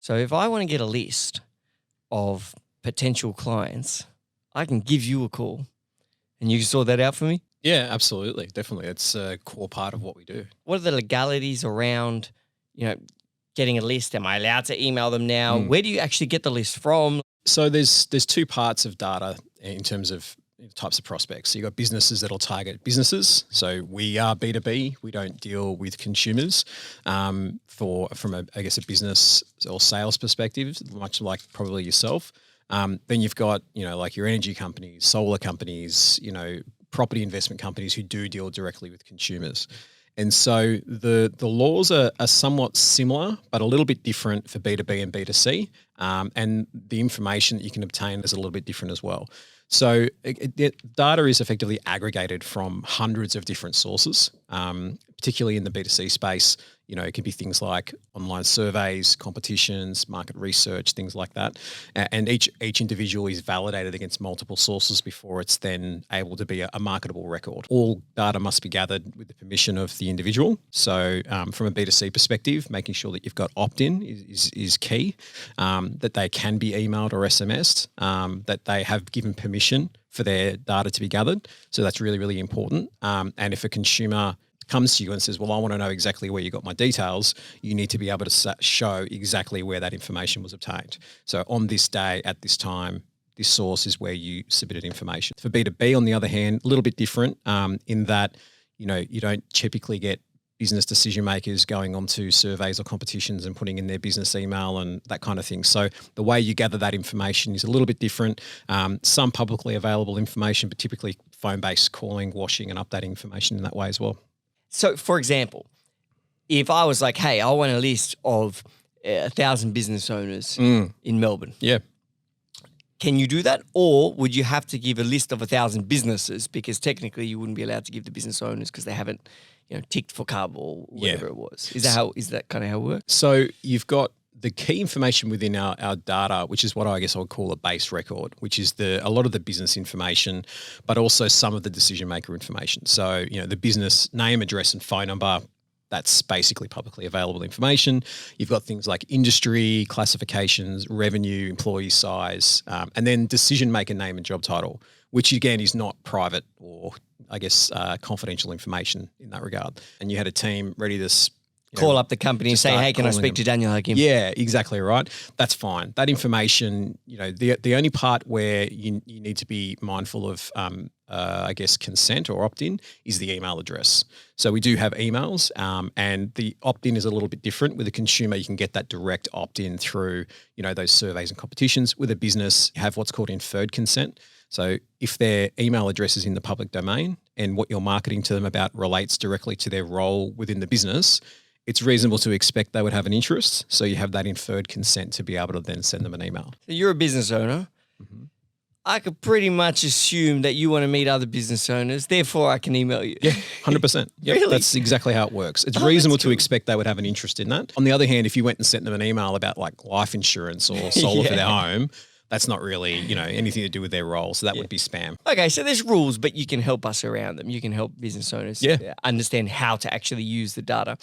So if I want to get a list of potential clients, I can give you a call and you can sort that out for me? Yeah, absolutely. Definitely. It's a core part of what we do. What are the legalities around, getting a list? Am I allowed to email them now? Where do you actually get the list from? So there's two parts of data in terms of types of prospects. So you've got businesses that'll target businesses. So we are B2B. We don't deal with consumers from a business or sales perspective, much like probably yourself. Then you've got, like your energy companies, solar companies, property investment companies who do deal directly with consumers. And so the laws are somewhat similar, but a little bit different for B2B and B2C. And the information that you can obtain is a little bit different as well. So data is effectively aggregated from hundreds of different sources, particularly in the B2C space. It can be things like online surveys, competitions, market research, things like that. And each individual is validated against multiple sources before it's then able to be a marketable record. All data must be gathered with the permission of the individual. So from a B2C perspective, making sure that you've got opt-in is key, that they can be emailed or SMS'd, that they have given permission for their data to be gathered. So that's really, really important. And if a consumer comes to you and says, well, I want to know exactly where you got my details, you need to be able to show exactly where that information was obtained. So on this day, at this time, this source is where you submitted information. For B2B, on the other hand, a little bit different in that, you don't typically get business decision makers going onto surveys or competitions and putting in their business email and that kind of thing. So the way you gather that information is a little bit different. Some publicly available information, but typically phone-based calling, washing and updating information in that way as well. So, for example, if I was like, hey, I want a list of 1,000 business owners in Melbourne. Yeah. Can you do that? Or would you have to give a list of 1,000 businesses because technically you wouldn't be allowed to give the business owners because they haven't, ticked for CUB or whatever it was. Is that kind of how it works? So you've got the key information within our data, which is what I guess I would call a base record, which is a lot of the business information, but also some of the decision maker information. So, the business name, address, and phone number, that's basically publicly available information. You've got things like industry, classifications, revenue, employee size, and then decision maker name and job title, which again is not private or I guess confidential information in that regard. And you had a team ready to call up the company and say, hey, can I speak to Daniel Hakim? Yeah, exactly right. That's fine. That information, the only part where you need to be mindful of, consent or opt-in is the email address. So we do have emails and the opt-in is a little bit different. With a consumer, you can get that direct opt-in through, those surveys and competitions. With a business, you have what's called inferred consent. So if their email address is in the public domain and what you're marketing to them about relates directly to their role within the business, it's reasonable to expect they would have an interest. So you have that inferred consent to be able to then send them an email. So you're a business owner. Mm-hmm. I could pretty much assume that you want to meet other business owners. Therefore, I can email you. Yeah, 100%. Yep, Really? That's exactly how it works. It's reasonable to expect they would have an interest in that. On the other hand, if you went and sent them an email about like life insurance or solar for their home, that's not really, anything to do with their role. So that would be spam. Okay, so there's rules, but you can help us around them. You can help business owners understand how to actually use the data.